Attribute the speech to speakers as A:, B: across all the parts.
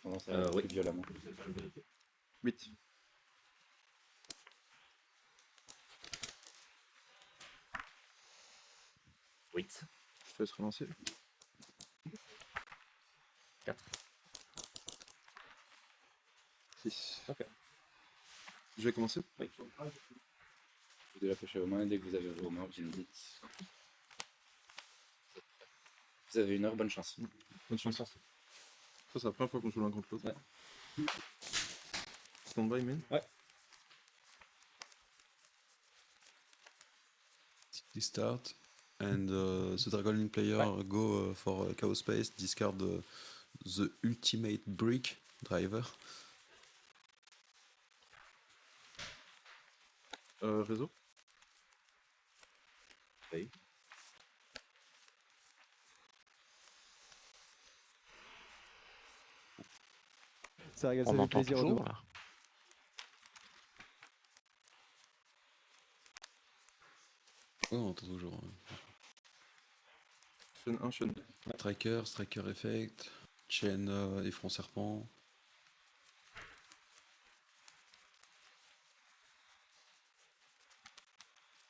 A: Tendance à aller
B: Oui.
A: plus violemment.
C: 8.
B: Oui.
C: Je te laisse relancer.
B: 4.
C: 6.
B: Ok.
C: Je vais commencer.
B: Oui.
A: Vous devez la pêcher aux mains et dès que vous avez vos mains, vous me dites. Vous avez 1 heure, bonne chance.
C: Bonne chance. Ça, c'est la première fois qu'on joue l'un contre l'autre.
B: Ouais.
C: Stand by, man.
B: Ouais.
D: Start. And the Dragon player go for Chaos Space, discard the ultimate brick driver.
C: Réseau.
B: Oui.
E: Ça regarde,
F: On
E: ça fait
F: entend
E: plaisir au
F: toujours
E: dos.
F: là.
D: Oh, on entend toujours.
C: Chaîne 1, chaîne 2.
D: Striker Effect, Chain et Front Serpent.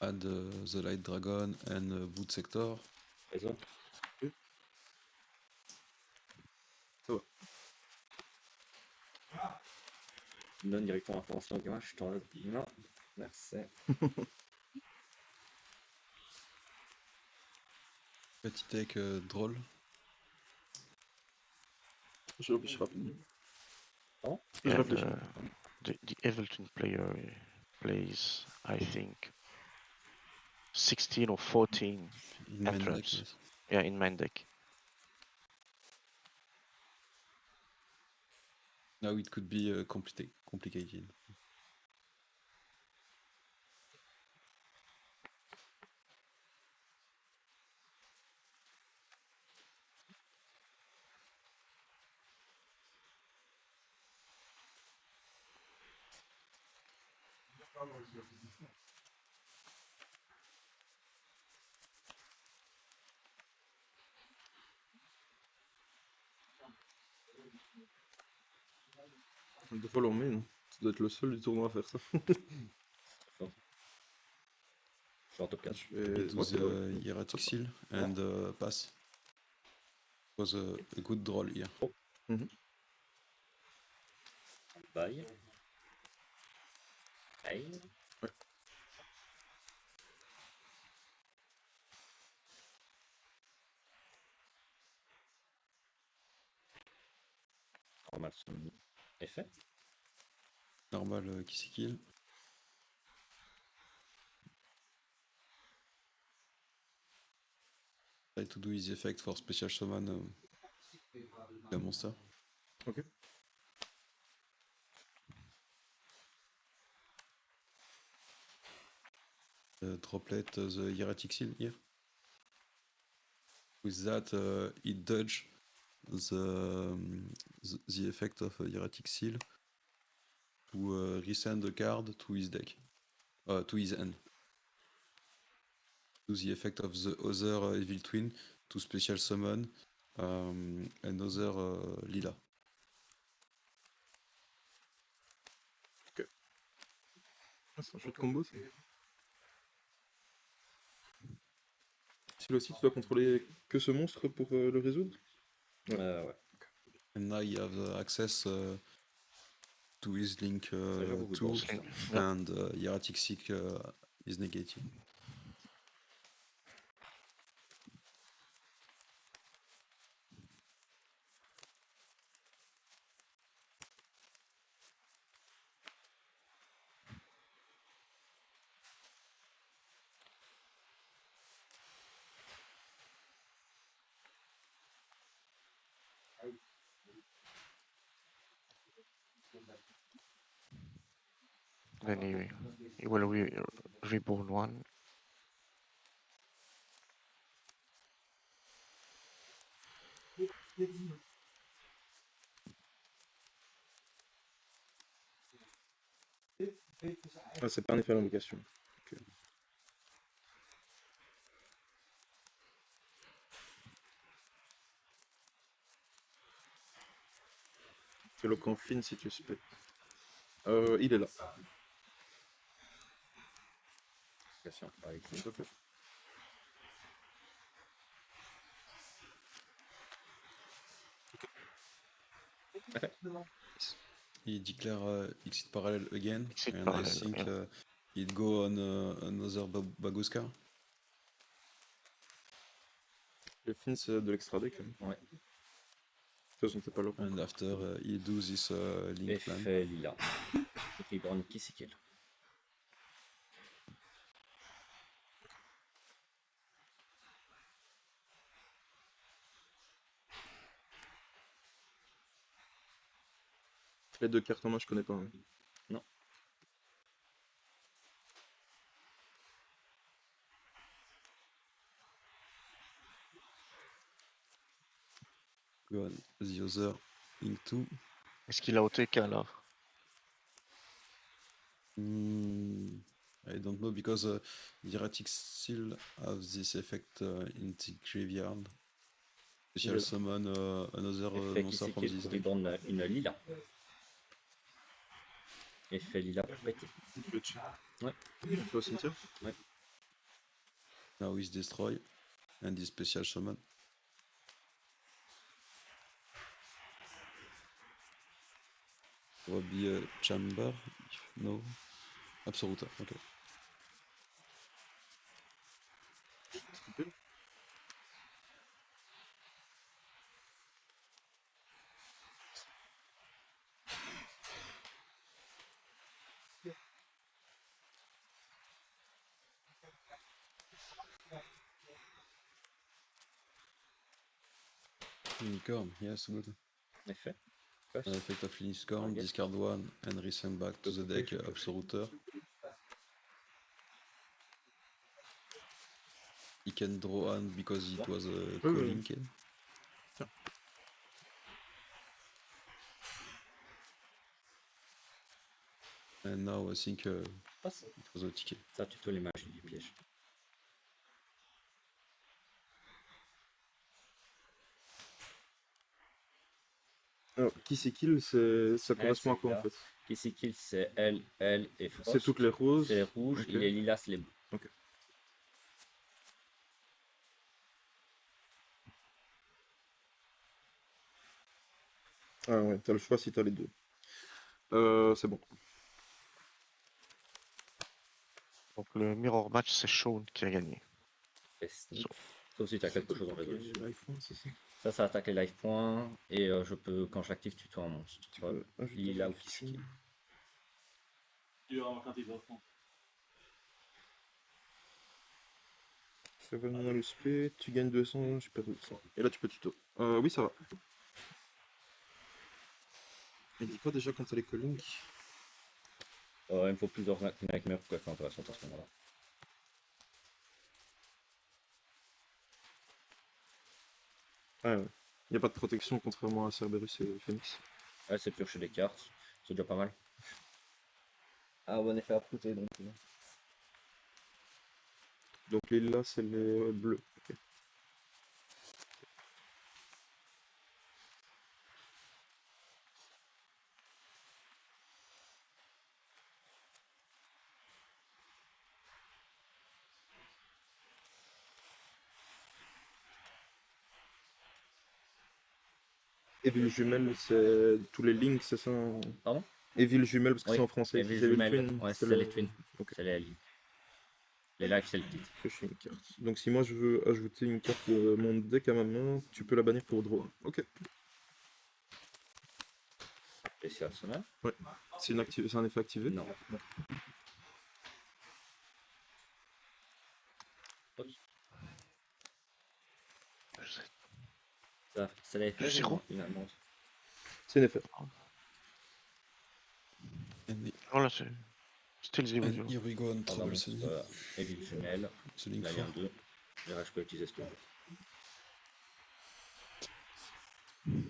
D: Add the Light Dragon and Boot Sector.
B: Réseau. Donne directement information à je t'en non. Merci.
D: Petit deck drôle.
C: Je réfléchis rapidement.
B: Non.
C: Je
F: And,
C: réfléchis.
F: the Evelton player plays, I think, 16 or 14
D: In main deck,
F: entrance.
D: yes.
F: Yeah, in main deck.
D: Now it could be complicated.
C: Deux fois l'en main. Ça doit être le seul du tournoi à faire ça.
B: Je suis en top 4.
C: Je vais...
D: It
C: ouais,
D: was
C: ouais.
D: Hieratic Seal and pass. It was a good draw here.
B: Bye. Bye.
C: Ouais.
B: Normal son effet.
D: Normal Kissy Kill. Try to do his effect for special summon the monster.
C: Ok.
D: Droplet the Hieratic Seal here. With that, it dodge the effect of Hieratic Seal to resend the card to his deck, to his hand. To the effect of the other Evil Twin to special summon another Lila.
C: Ah, c'est un chouette combo ça. Celui aussi, tu dois contrôler que ce monstre pour le résoudre.
B: Ouais.
D: And now you have access to his link
B: beaucoup de
D: 2
B: boss.
F: Yeah.
D: and Hieratic Seek is negating.
F: Then he will reborn one.
C: Ah, c'est pas un effet à l'invocation. Ok. Fais le confine si tu spec. Il est là.
B: Question. Avec
C: S'il te plaît.
D: He declare exit parallel again,
F: Exit
D: and
F: parallel,
D: I think
F: yeah.
D: he'd go on another Baguska.
C: Le fin, c'est de l'extra deck. Hein.
B: Ouais.
C: De toute façon, t'es pas là.
D: And after he do this link plan.
B: Effet lila. Reborn qui c'est kill.
C: Les deux cartes en main, je connais pas. Hein.
B: Non.
D: Go on the other link 2.
F: Est-ce qu'il a OTK là?
D: I don't know because the erratic still have this effect in the graveyard. Special
C: Yeah.
D: summon another
B: Effet qui
D: monster
B: c'est
D: from
B: kill
D: this
B: pour
D: deck.
B: Reborn une lila. Effet lila pour péter.
C: Le check.
B: Ouais.
C: On fait au cimetière.
D: Now he's destroy and this special summon. Will be a chamber, if no. Absoluta, okay.
C: Triple.
D: Unicorn, yes, good.
B: Effet.
D: Effect of Unicorn,
B: Target.
D: discard one and resend back to the deck Absoluter. He can draw one because it was a calling game.
C: Tiens.
D: And now I think
B: Passe.
D: it was a ticket.
B: Ça tuto les magies du piège.
C: Alors, qui c'est kill, ça correspond à quoi
B: c'est
C: en fait?
B: Qui c'est kill c'est elle et Frost.
C: C'est toutes les roses.
B: C'est les rouges,
C: Ok.
B: les lilas, c'est les bleus.
C: Ok. Ah ouais, t'as le choix si t'as les deux. C'est bon.
F: Donc le mirror match, c'est Shaun qui a gagné.
B: Et sniff. Sauf si tu as quelque chose en réseau.
C: C'est ça.
B: Ça attaque les life points. Et je peux, quand je l'active, tuto un monstre. Tu vois, lila ou qui c'est kill.
C: Ça va dans le spé, tu gagnes 200, je perds 200. Et là tu peux tuto. Oui, ça va. Il dit quoi déjà quand t'as les callings?
B: Il me faut plusieurs nightmares pour qu'elle soit intéressante à ce moment-là.
C: Ah ouais. Il n'y a pas de protection contrairement à Cerberus et Phoenix.
B: Ouais, c'est piocher des cartes. C'est déjà pas mal. Ah, bon effet à prouter donc.
C: Donc les là c'est les bleus. Ok. Evil Jumelle, c'est tous les links, c'est ça?
B: Pardon?
C: Evil Jumelle, parce que
B: Oui,
C: c'est en français.
B: Evil
C: Evil
B: Jumelle,
C: Twin,
B: ouais,
C: c'est
B: c'est les twins.
C: Ok.
B: C'est les lives. Les lives, c'est le titre.
C: Piocher une carte. Donc si moi je veux ajouter une carte de mon deck à ma main, tu peux la bannir pour draw. Ok.
B: Spécial sonore?
C: Ouais. C'est un effet activé?
B: Non. Ça l'avait fait,
F: Zéro.
B: finalement.
C: C'est un effet.
D: And,
F: Voilà, c'est still 0.
D: and here we go on
B: On va
D: Trouble
B: mettre
D: Sunny.
B: Evil Jumelle.
D: The link
B: Là, il y a
D: 4.
B: un 2. Je peux utiliser ce que je veux.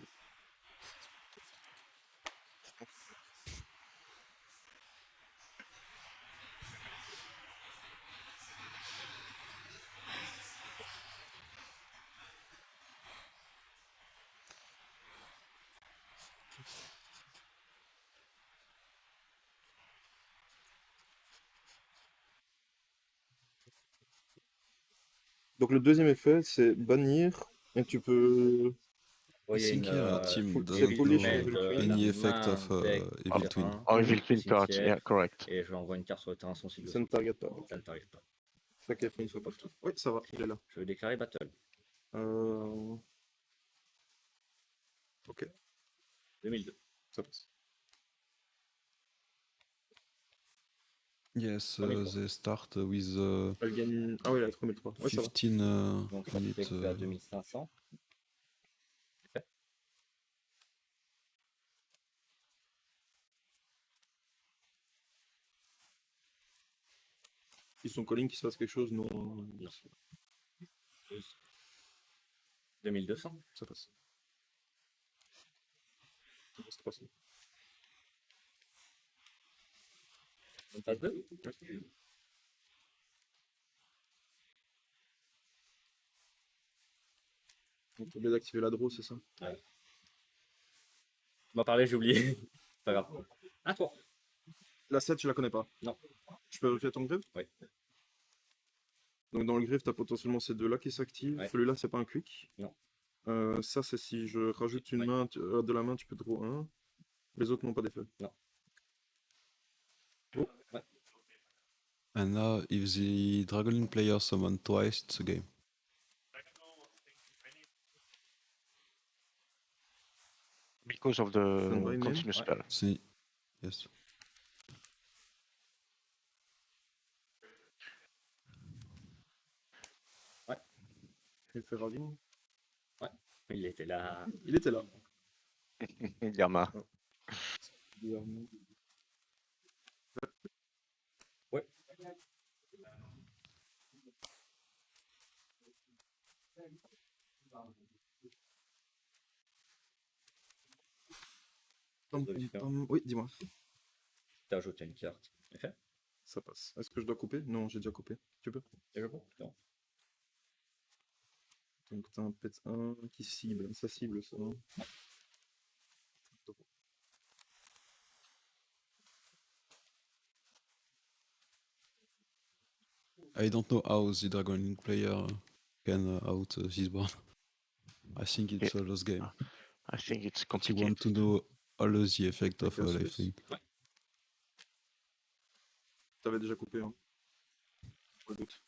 C: Donc le deuxième effet, c'est bannir, et tu peux...
B: Vous
D: I
B: voyez
D: think
B: une
D: here team
C: full-
D: doesn't
C: c'est foolish,
D: know
C: Evil Twin.
D: any effect of Evil Twin.
F: Oh, Evil Twin card, yeah, correct.
B: Et je lui envoie une carte sur le terrain sensible.
C: Ça ne target pas.
B: Ça ne t'arrive pas.
C: Ça qui a fait une fois partout. Oui, ça va, il est là.
B: Je vais déclarer battle.
C: Ok,
B: 2002.
C: ça passe.
D: Yes,
B: Premier tour.
D: they start with
C: Elle gagne... Ah oui, elle a 3003. Ouais, ça va.
D: 15
B: Donc ça fait
D: minutes.
B: que tu as 2500.
C: Ils sont calling qu'il se passe quelque chose, non.
B: 2200.
C: Ça passe. Ça passe 300.
B: On passe 2.
C: Donc tu oublies d'activer la draw, c'est ça?
B: Tu m'as parlé, j'ai oublié. Pas grave. À toi.
C: La 7, je la connais pas.
B: Non.
C: Je peux vérifier ton griffe?
B: Oui.
C: Donc dans le griffe, tu as potentiellement ces deux-là qui s'activent.
B: Ouais.
C: Celui-là, c'est pas un quick.
B: Non.
C: Ça, c'est si je rajoute une
B: Ouais.
C: main de la main, tu peux draw 1. Les autres n'ont pas d'effet.
B: Non.
C: Oh.
B: Ouais.
D: And now, if the Dragon player summon twice, it's a game.
F: Because of
C: Standby
F: the
C: name?
F: continuous spell.
D: See, yes.
C: Il fait ravine.
B: Il était là.
C: Il était là.
F: Yama.
C: Bizarrement.
B: Ouais.
C: Oui, dis-moi.
B: T'as ajouté une carte. Effet.
C: Ça passe. Est-ce que je dois couper? Non, j'ai déjà coupé. Tu peux?
B: Et je prends. Non.
C: Donc t'as un pet 1 qui cible. Ça cible ça.
D: I don't know how the Dragon Link player can out this board. I think it's a lost game.
F: I think it's
D: But you want
F: complicated.
D: to know all the effect of
C: Yes,
D: Life
C: yes.
D: Link.
C: T'avais déjà coupé, hein? Pas de doute.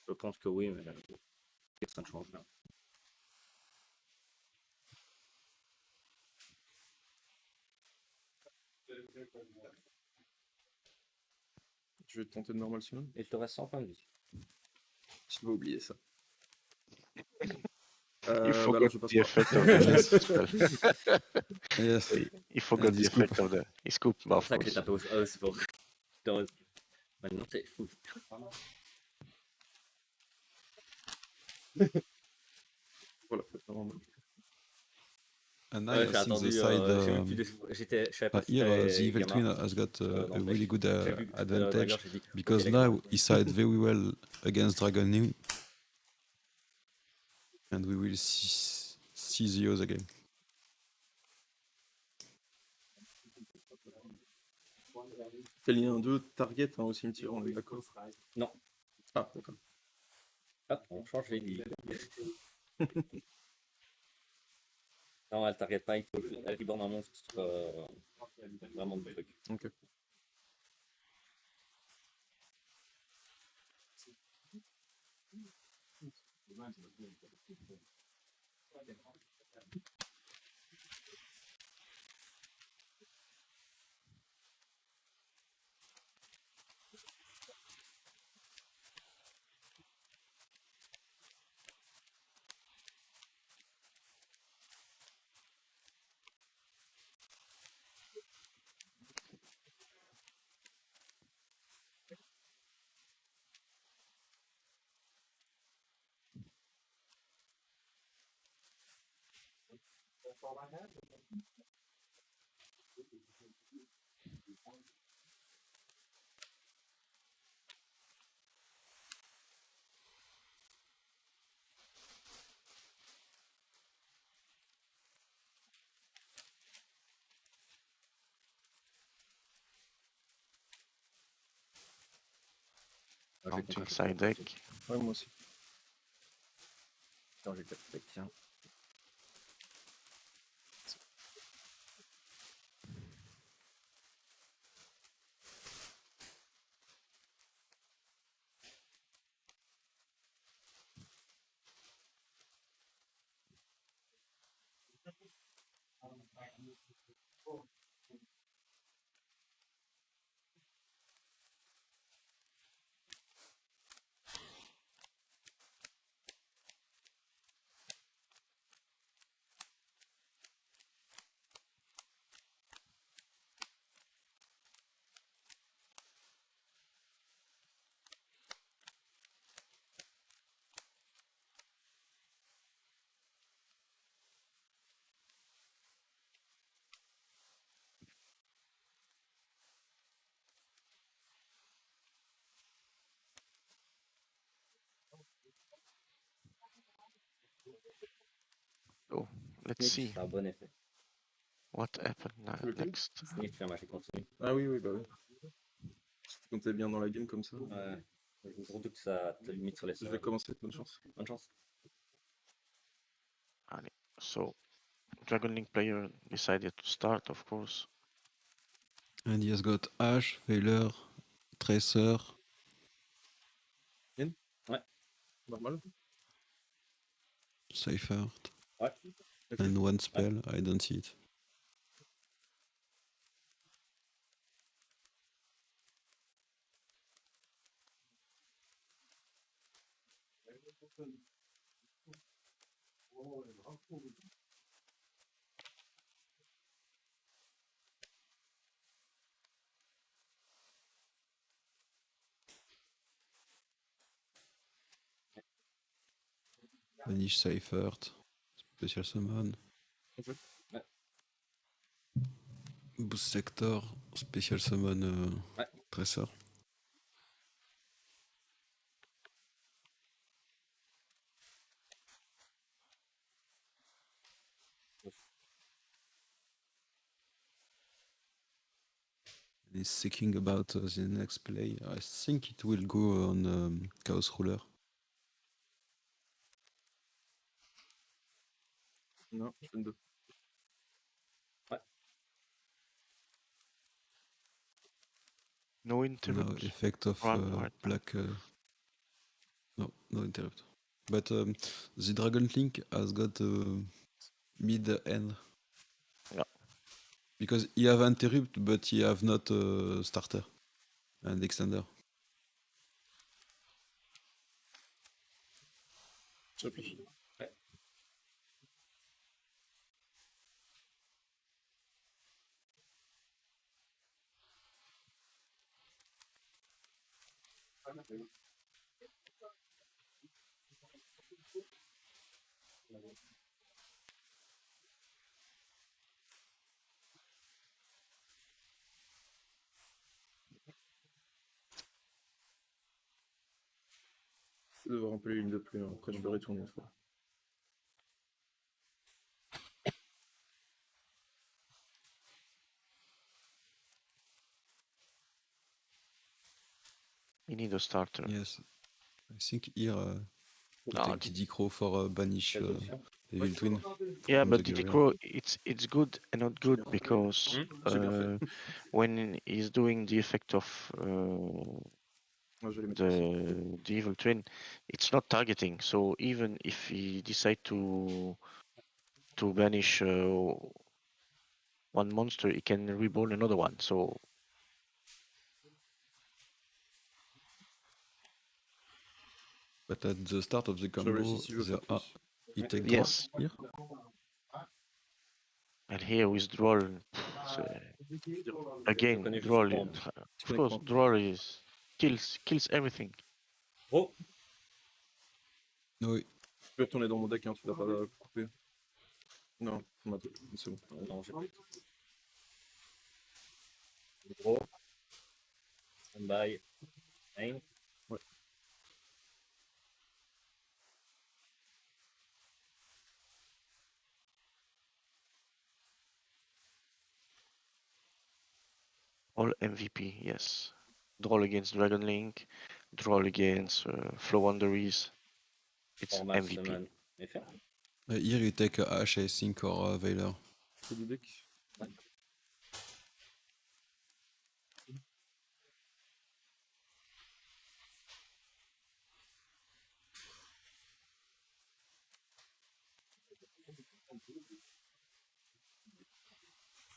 B: Je pense que oui, mais ça ne change rien.
C: Je vais tenter de normal summon.
B: Il te reste 100 points de vie.
C: Je vais oublier ça.
F: You
C: Bah
F: forgot
C: alors je passe
F: the
C: pas.
F: effect of the spell.
D: Yes.
F: You forgot the
D: he scoop.
F: effect of the... He scoop, bah,
B: C'est
F: of
B: pour ça que j'ai
F: course.
B: tapé au c'est pour. Heureuse. Maintenant, c'est fou.
C: Voilà, faites normal.
D: And now
B: Ouais,
D: I
B: j'ai
D: think
B: attendu.
D: the side.
B: Je savais pas si
D: Here, the
B: c'était
D: Evil
B: Gamma.
D: Twin has got
B: Non,
D: a
B: mais
D: really good
B: j'ai vu que c'était
D: advantage
B: Dragon, j'ai dit,
D: because
B: ok,
D: now he side very well against Dragon New. And we will see the other game.
C: Quel lien 2 target hein, au cimetière, on est d'accord?
B: Non.
C: Ah, d'accord.
B: Hop, on change les lignes. Non, elle target pas, il faut elle reborn un monstre vraiment de truc.
C: Ok.
F: Counting side deck.
C: Ouais, moi aussi.
B: Attends, j'ai déjà fait, tiens.
F: Oh, let's
B: Snitch,
F: see
B: c'est un bon effet.
F: what happened
C: Lequel?
F: next.
B: Snitch, la magie continue.
C: Ah oui, oui, bah oui. Quand t'es bien dans la game comme ça.
B: Ouais. Surtout que ça te limite sur les
C: Je vais
B: sorts.
C: commencer, bonne chance.
B: Bonne chance.
F: Allez. So, Dragon Link player decided to start, of course.
D: And he has got Ash, Veiler, Tracer,
C: Normal.
D: Seifert,
B: Ouais.
D: and one spell. I don't see it. Vanish Seifert, Special Summon.
C: Ok.
B: Ouais.
D: Boost Sector, Special Summon
B: Ouais.
D: Tracer. He's thinking about the next play. I think it will go on Chaos Ruler.
C: Non, je fais une 2.
F: No
D: No
F: interrupt.
D: effect of
F: Run right now.
D: black. No, no interrupt. But the Dragon Link has got mid end.
F: Yeah.
D: Because he have interrupt, but he have not starter and extender.
C: J'appuie. C'est devoir remplir une de plus, hein. Après je peux retourner une fois.
F: You need a starter.
D: Yes. I think here we'll
F: Ah,
D: take Diddy Crow for banish
B: Quelles options?
D: Evil Twin.
F: Yeah,
D: from
F: but
D: the
F: Diddy
D: Guerrilla.
F: Crow, it's good and not good because
C: J'ai bien fait.
F: when he's doing the effect of
C: Moi, je vais les mettre ici.
F: the evil twin, it's not targeting. So even if he decide to banish one monster, he can reborn another one. So
D: But at the start of the
C: Je
D: combo,
C: réussis si je veux
D: there
C: faire plus.
D: he take
F: yes,
D: draw here.
F: and here with Droll, again
B: connais juste
F: Droll,
B: pas en-
F: of course Droll is kills everything.
B: Oh,
D: No,
C: Je peux retourner dans mon deck, hein, tu l'as pas coupé. Non, c'est bon.
B: non, j'ai plus. Gros. Stand-by. Aim.
C: Ouais.
F: All MVP, yes. Droll against Dragon Link, Droll against Flow Wonderies. It's
B: Format
F: MVP.
B: semaine. Effet.
D: Here you take a Ash, I think, or a Veiler.
C: C'est du deck.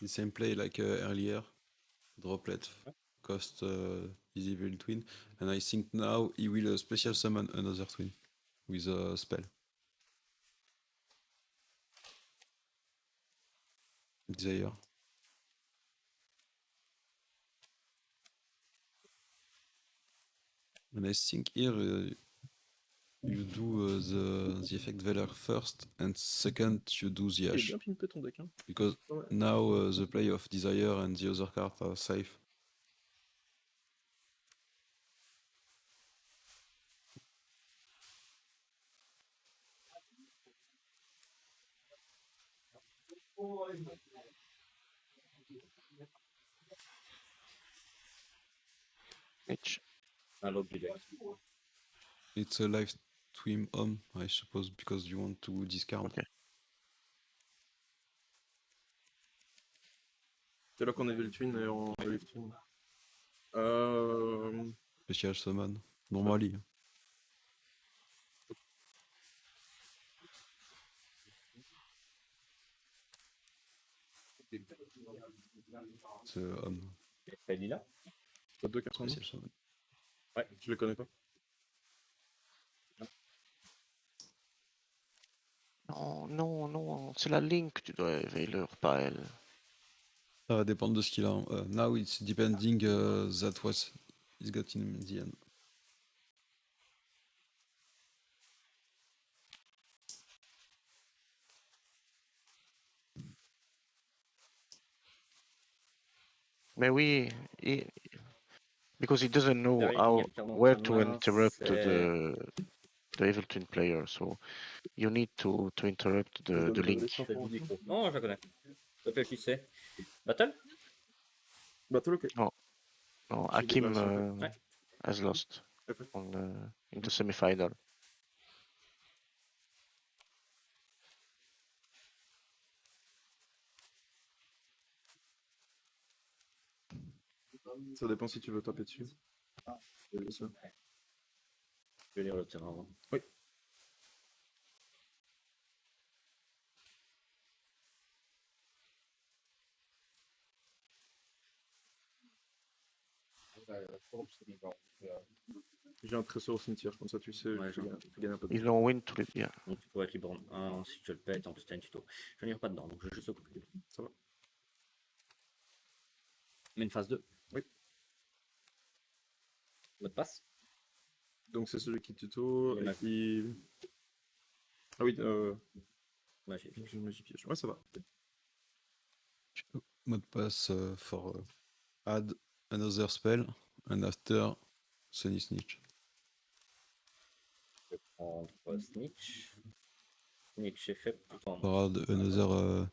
D: The same play like earlier. Droplet cost his evil twin, and I think now he will special summon another twin with a spell. Desire. And I think here you do the effect Valor first, and second you do the
C: Il est
D: Ash.
C: bien pimpé ton deck, hein.
D: Because
C: Ouais.
D: now the play of Desire and the other card are safe.
F: Which
B: Un lobe du deck.
D: It's a live twin home, I suppose, because you want to discard.
F: Okay.
C: C'est là qu'on a Evil Twin et en Live Twin.
D: Special summon. Normally. C'est home.
B: Effet lila.
C: T'as deux cartes en main.
D: Special summon.
C: Je les connais pas.
F: non, non, non, c'est la Link que tu dois Veiler, pas elle.
D: Ça va dépendre de ce qu'il a. Now it's depending that what he's got in the end.
F: Mais oui, because he doesn't know
B: Derrière,
F: how
B: il y a le card dans
F: where
B: ta
F: to
B: main,
F: interrupt
B: c'est-
F: the Evil Twin player, so you need to interrupt the Link.
B: c'est du micro. Non, je la connais. Réfléchissez. Battle?
C: Battle, ok.
F: No,
C: J'ai
F: Hakim
C: des bases,
B: Ouais.
F: has lost
C: Ok.
F: in the semi-final.
C: Ça dépend si tu veux taper dessus. C'est ça.
B: Je vais lire le terrain avant.
C: Oui. J'ai un trésor au cimetière, comme ça tu sais,
B: Ouais,
C: tu
B: j'en ai.
C: gagnes un peu de
F: Ils l'ont win tous les deux.
B: Donc tu pourrais être libre en 1 si tu le pètes, en plus t'as un tuto. Je n'irai pas dedans, donc je vais juste couper.
C: Ça va.
B: Mais une phase 2.
C: Oui.
B: Mot de passe?
C: Donc c'est celui qui tuto
B: Et
C: et
B: ma-
C: qui... Ah oui,
B: Magie.
C: j'ai magie piège. Ouais, ça va.
D: Mode pass for add another spell and after Sunny Snitch.
B: Je vais prendre Snitch. Snitch est fait tout en
D: For add another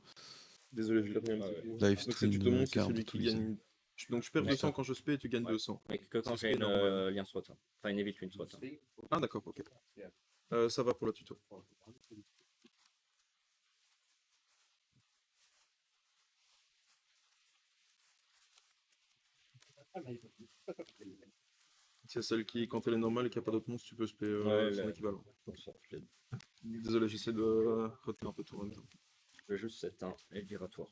C: Désolé, je l'ai remis un
B: Ouais,
C: petit peu.
D: live
C: Donc c'est tu
D: twin
C: te montes, c'est
D: card
C: celui
D: to
C: qui
D: his-
C: gagne... Donc je perds
B: Ouais,
C: 200
B: ça.
C: quand je spé et tu gagnes
B: Ouais.
C: 200.
B: mais que quand
C: C'est
B: j'ai une
C: normal.
B: lien SWAT. Enfin une Evil Twin SWAT.
C: Ah d'accord, ok. Ça va pour le tuto. C'est celle qui, quand elle est normale et qu'il n'y a pas d'autre monstre, tu peux spé
B: Ouais,
C: son
B: le-
C: équivalent.
B: Pour ça, je l'ai-
C: Désolé, j'essaie de retenir un peu tout en même temps.
B: je vais juste 7 1 et le giratoire.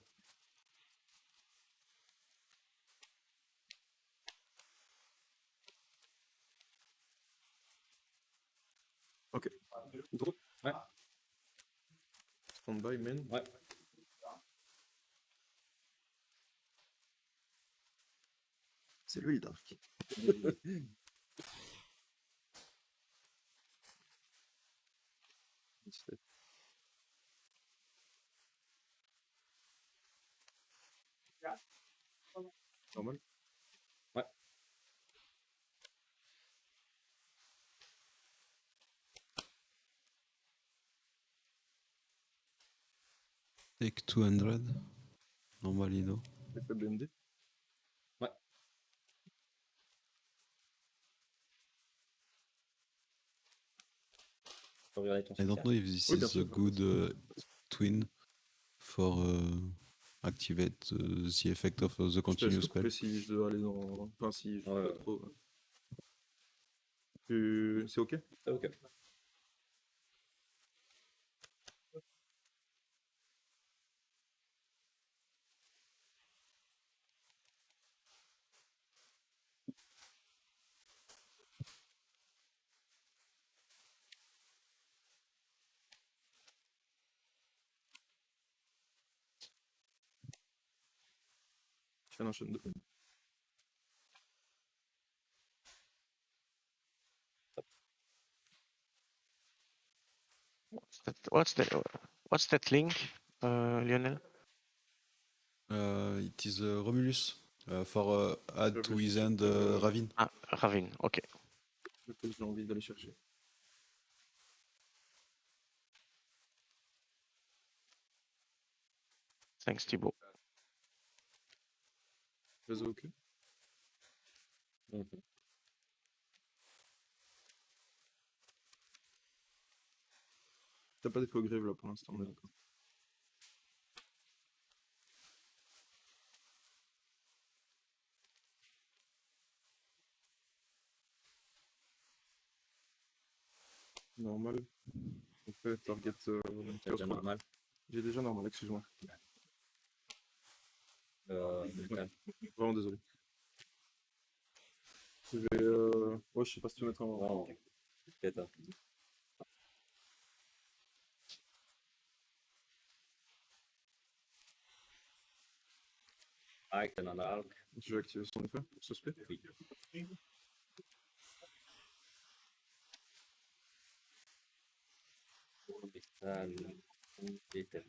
C: Ok. Drop.
B: Ouais.
C: Stand-by, man.
B: Ouais.
C: C'est lui le dark. Normal.
B: Ouais.
D: Take 200. Normally no.
C: Effet BND.
B: Ouais. peux regarder ton
D: I don't
B: cimetière.
D: know if this
C: Oui, bien
D: is a
C: sûr.
D: good twin for activate the effect of the
C: Je te laisse
D: continuous
C: le
D: spell.
C: couper si je dois aller dans. Enfin, si je
B: Ouais,
C: peux
B: ouais.
C: trop. C'est ok?
B: Ok.
C: Je fais un enchaîne de.
F: What's that link, Lionel?
D: It is Romulus for add to his
C: Réfléchis,
D: end Ravine.
F: Ah, Ravine, ok.
C: Lequel j'ai envie d'aller chercher.
F: Thanks, Thibaut.
C: Réseau ok?
B: Mhm.
C: T'as pas d'effet au grève là pour l'instant, on est d'accord. Normal. On fait target.
B: T'as déjà normal.
C: J'ai déjà normal, excuse-moi.
B: Brutal.
C: Vraiment désolé. Je vais. Ouais, je sais pas si tu mettre en.
B: Wow. Peut-être. Arc, t'es dans l'arc.
C: Je vais activer son effet pour ce spé.
B: Oui. Orbital. Orbital.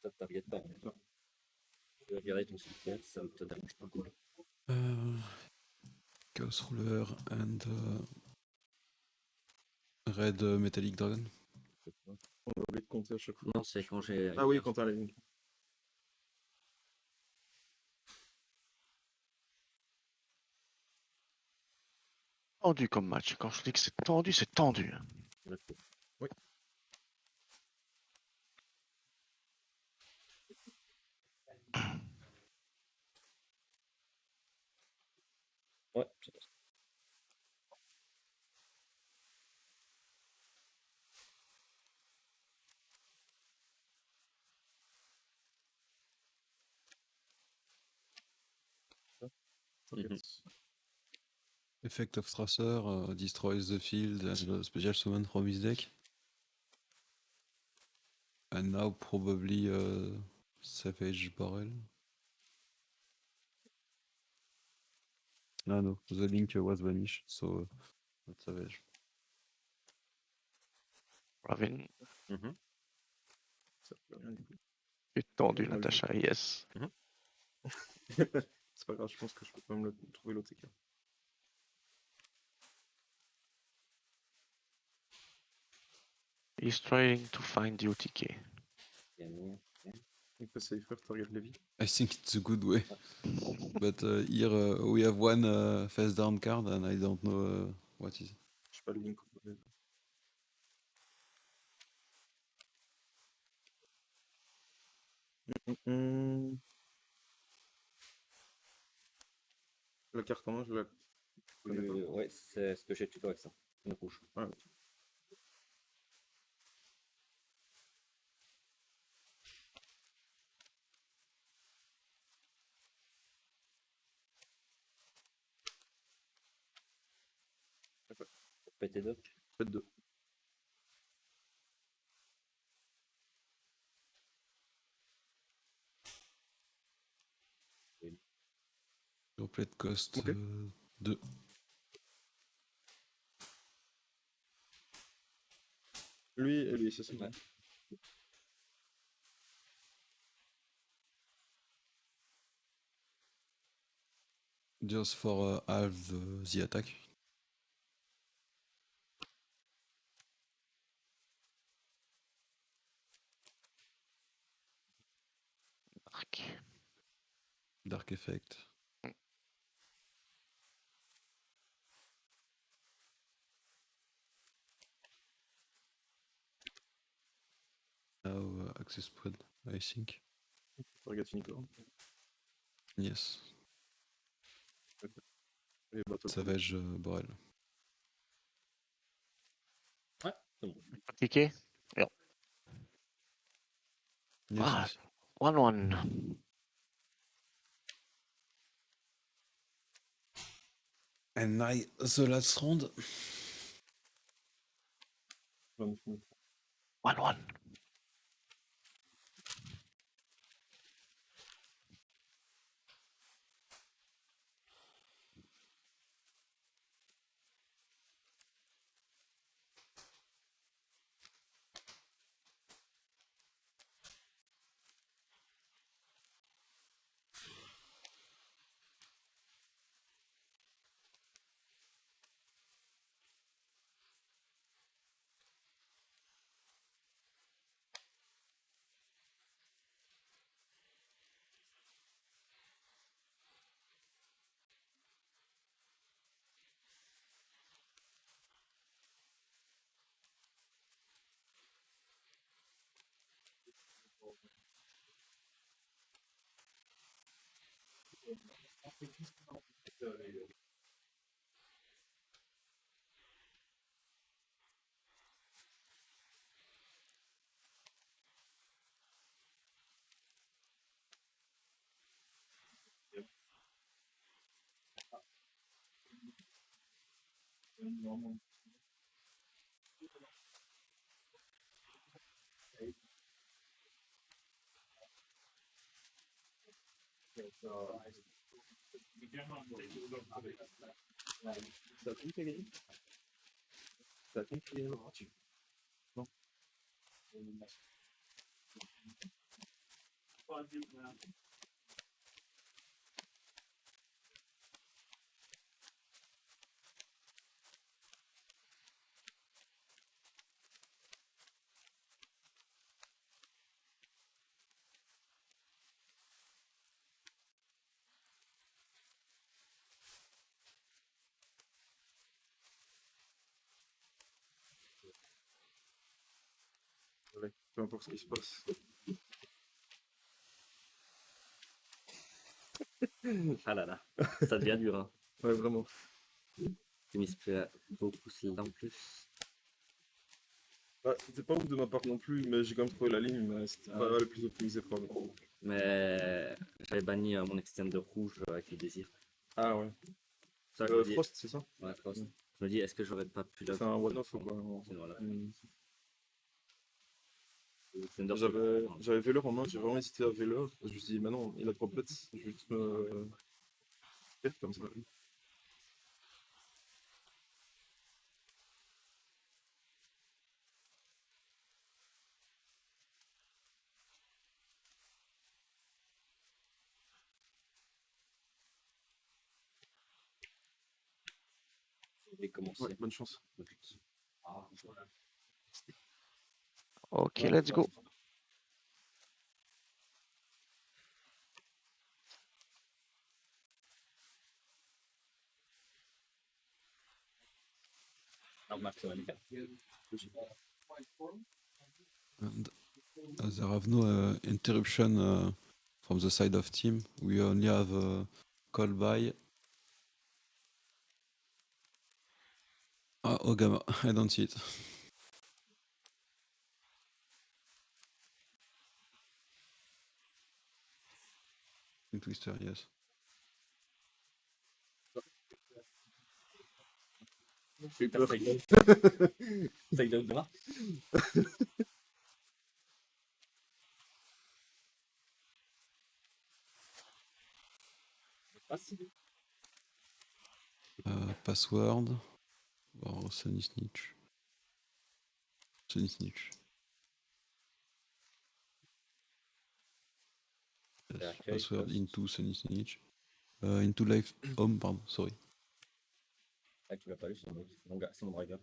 B: Ça te target pas. Je vais regarder ton cimetière, ça te dérange pas.
D: Chaos Ruler and Red Metallic Dragon.
C: On va oublier de compter à chaque fois.
B: Non, c'est quand j'ai.
C: Ah oui, quand t'as la ligne.
F: Tendu comme match. Quand je dis que c'est tendu, c'est tendu.
C: Oui.
B: Ouais, c'est ça.
C: Target.
D: Effect of Tracer destroys the field and special summon from his deck. And now probably Savage Barrel. Ah no, the link was vanished, so not Savage.
F: Ravine.
C: Ça fait rien du coup.
F: C'est tendu,
C: Ouais,
F: Natacha, yes.
C: C'est pas grave, je pense que je peux quand même trouver l'OTK.
F: He's trying to find the OTK.
C: Il fait safer, target Levy.
D: I think it's a good way. But here we have one face down card and I don't know what is it.
C: Je sais pas le link. La carte en main, je la connais pas.
B: Ouais, c'est ce que j'ai tuto avec ça. Une rouge.
C: Ah, ok.
B: PT2.
C: Faites 2.
D: Droplet cost
C: Ok.
D: 2.
C: Lui et lui, c'est ça.
B: Ouais.
D: Just for half the attack. Dark Effect. Now access spread, I think.
C: Target unicorn.
D: Yes.
C: Et battle.
D: Savage Borel.
B: Ouais, c'est bon.
F: Cliquez.
D: Yes,
F: Ah.
D: yes.
F: 1-1.
D: And now the last round.
F: 1-1.
C: Ça compte les gagné? Ça compte les gagné? Non. Ouais, peu importe ce qui se passe.
B: Ah là là, ça devient dur. Hein.
C: Ouais, vraiment.
B: Demis fait beaucoup celle-là en plus.
C: Bah, c'était pas ouf de ma part non plus, mais j'ai quand même trouvé la ligne, mais c'était
B: Ah
C: pas
B: ouais.
C: le plus optimisé probablement.
B: Mais j'avais banni mon extender rouge avec le désir.
C: Ah ouais.
B: Ça, je me dis,
C: Frost, c'est ça?
B: ouais, Frost. Je me dis, est-ce que j'aurais pas pu
C: C'est un one-off ou quoi? Non.
B: C'est voilà.
C: J'avais Velour en main, j'ai vraiment hésité à Velour. Je me suis dit, mais non, il a droplet, je vais juste me perdre comme ça.
B: Et commencer.
C: Ouais, bonne chance.
F: Ok, let's go.
B: Alors, Max, ça va le faire.
D: And there have no interruption from the side of team. We only have call by. Ah, Ogama. I don't see it. In Twister, yes.
C: J'ai peur.
B: Side out bras.
D: Password. Or Sunny Snitch. Sunny Snitch. Yes.
B: Okay,
D: Password
B: first.
D: into Sunny Snitch. Into live home, pardon, sorry.
B: Ah, tu l'as pas lu, c'est mon driver.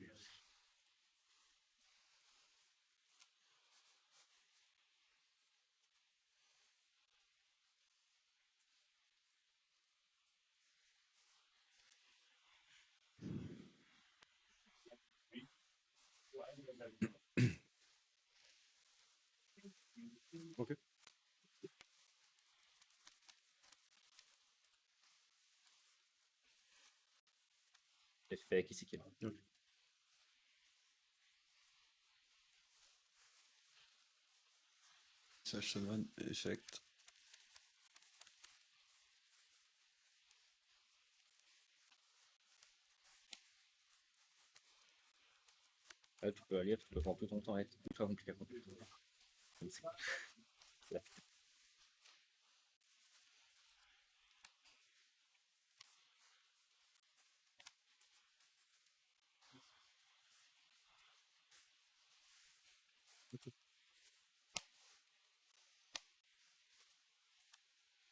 C: Ok.
B: Effet qui c'est qui là.
D: Session 1 effect.
B: Là, tu peux aller, tu peux prendre tout ton temps, être ultra compliqué à prendre tout ton temps. Donc, c'est là.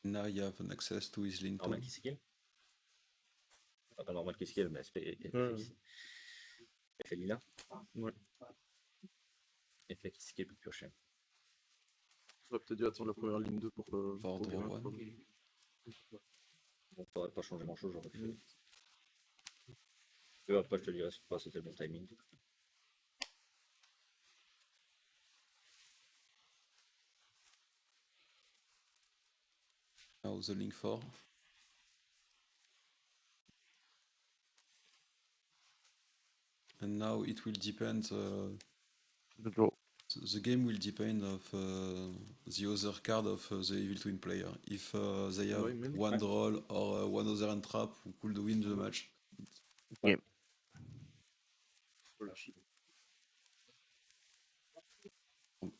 D: Now you have an access to his link
B: Normal
D: tool.
B: qui c'est qui. Enfin, pas normal qui c'est qui, mais effet lila.
C: Ouais.
B: Effet qui c'est qui peut piocher.
C: J'aurais peut-être dû attendre la première ligne 2 pour
D: Pour
C: gagner
D: draw
C: un
D: one.
C: problème.
B: Donc, ça aurait pas changé grand chose, j'aurais fait. Et après, je te dirais si c'était le bon timing.
D: Now the link 4. And now it will depend.
F: The draw.
D: The game will depend of the other card of the Evil Twin player. If they have
C: Ouais, même.
D: one draw or one other entrap who could win the match.
F: Game.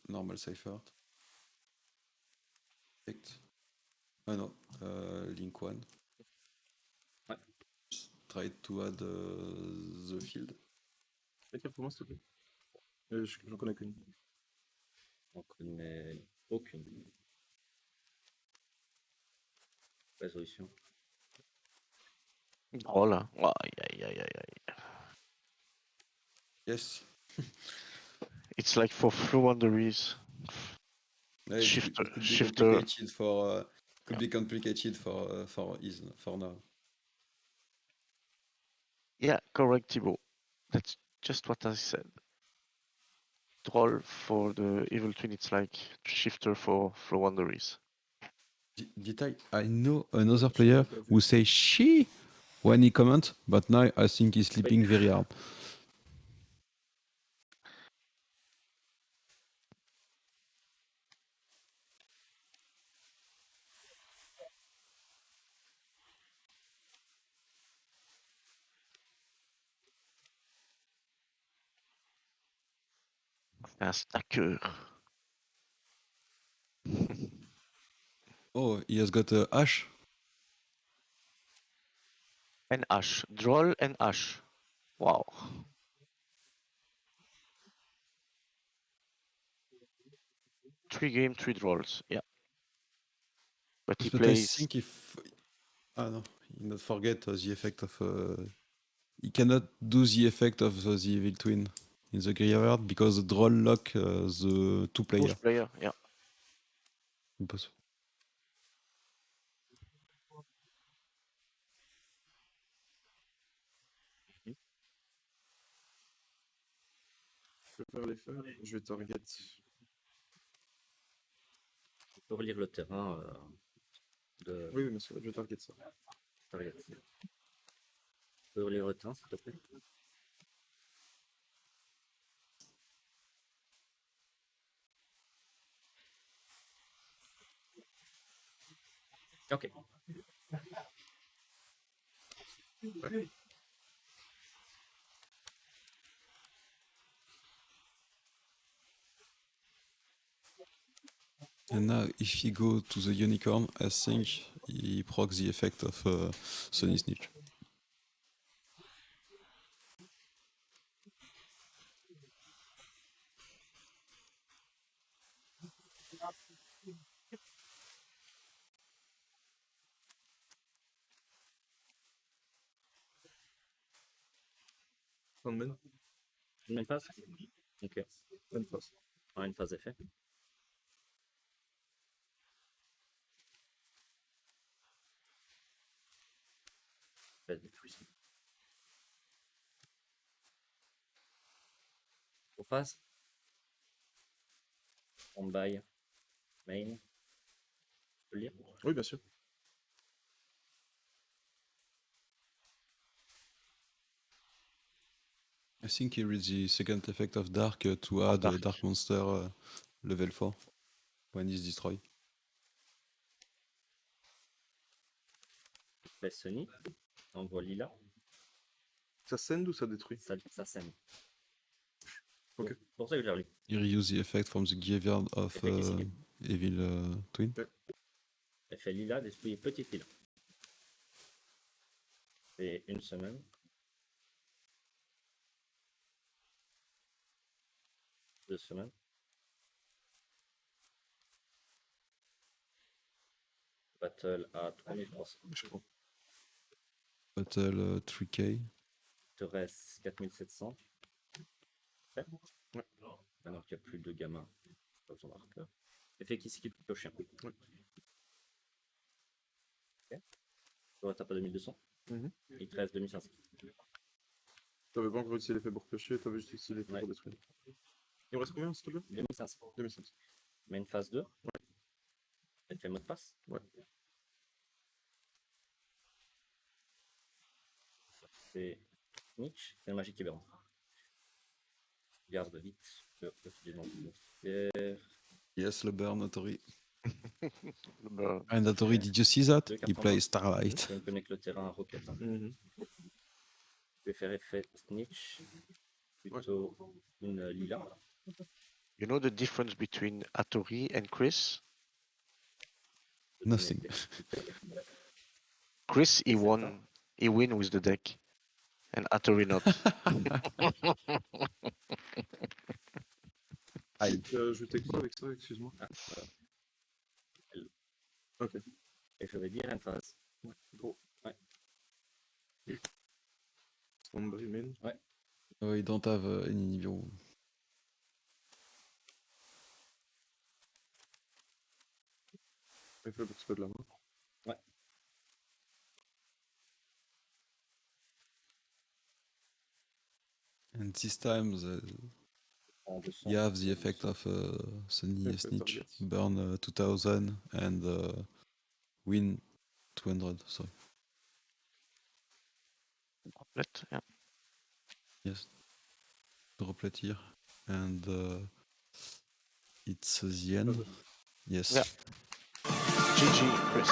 D: Normal cipher. Perfect. Ah no, link 1.
B: Ouais.
D: Try to add the field.
C: Fais gaffe pour moi, s'il te plaît. J'en connais qu'une.
B: On connaît aucune résolution.
F: Draw là. Aïe, aïe, aïe, aïe, aïe.
D: Yes.
F: It's like for Flow Wonderies.
D: Yeah,
F: Shifter-
D: it could be
F: shifter.
D: complicated for could be complicated for now.
F: Yeah, correct, Thibaut. That's just what I said. Troll for the Evil Twin, it's like shifter for Flow Wonderies.
D: Did I know another player who say she when he comment, but now I think he's sleeping very hard.
F: Un stacker.
D: Oh, he has got a Ash.
F: And Ash. Droll and Ash. Wow. Three game, three drolls. Yeah. But he
D: But
F: plays.
D: I think if no, he not forget the effect of he cannot do the effect of the Evil Twin in the graveyard because the draw lock the two player.
F: Push player, yeah.
D: Impossible.
C: Je vais faire les faire. Je vais target.
B: Tu peux relire le terrain de
C: Oui, bien sûr, je vais target ça.
B: target. Tu peux relire le terrain, s'il te plaît. Ok.
D: And now, if he go to the unicorn, I think he procs the effect of Sunny Snitch.
C: Fin de main.
B: Une même phase. Ok.
C: Même phase.
B: Ouais, une phase d'effet. Phase de fruition. Pour phase. On baille. Main. Tu peux le lire?
C: Oui, bien sûr.
D: I think he reads the second effect of Dark to
F: Oh,
D: add
F: Dark.
D: Dark Monster level 4 when he's destroyed.
B: Play Sony. Envoie Lila.
C: Ça scène ou ça détruit?
B: Ça sème.
C: Ok.
B: Pour ça que j'ai relu.
D: He reused the effect from the graveyard of
B: Effet qui s'équipe.
D: Evil Twin.
B: Effet Lila, détruit petite Lila. Et une semaine. Deux semaines. Battle à 3300.
C: Je prends.
D: Battle 3K.
B: Il te reste 4700. Ouais. Maintenant qu'il n'y a plus de gamins, pas besoin d'arqueur. Effet qui s'équipe au chien.
C: Ouais.
B: Ok. Tu t'as pas 2200.
C: Mhm.
B: Il te reste 2500.
C: T'avais pas encore utilisé l'effet pour piocher, t'avais juste utilisé l'effet
B: Ouais.
C: pour détruire. Il me reste combien s'il te plaît?
B: 2500.
C: 2500.
B: Mais une phase 2. Elle fait mot de passe.
C: Ouais.
B: Ça fait Nietzsche, c'est le magique qui Garde vite.
D: Yes, le burn, Atori.
F: Bah,
D: And Atori, did you see that?
B: Deux cartes
D: He
B: en
D: plays
B: main.
D: Starlight.
B: Je connecte le terrain à Rocket. Hein.
C: Mhm.
B: Je vais faire effet Snitch. Plutôt une lila.
F: you know the difference between Atori and Chris?
D: Nothing.
F: Chris, he
B: C'est ça.
F: won. He win with the deck, and Atori not.
C: Je take quoi avec ça, excuse-moi?
B: Ah, elle.
C: Ok.
B: Et je vais dire une phase.
C: Gros.
B: Ouais.
C: Standby main.
D: Oh, you don't have any Nibiru.
C: Effet pour se faire de la main.
D: And this time,
B: En 200.
D: you have the effect of Sunny
C: Effect
D: Snitch,
C: targets.
D: burn 2000 and win 200. Sorry.
F: Let, yeah.
D: Yes. Droplet here. And it's the end. Yes.
F: Yeah. GG, Chris.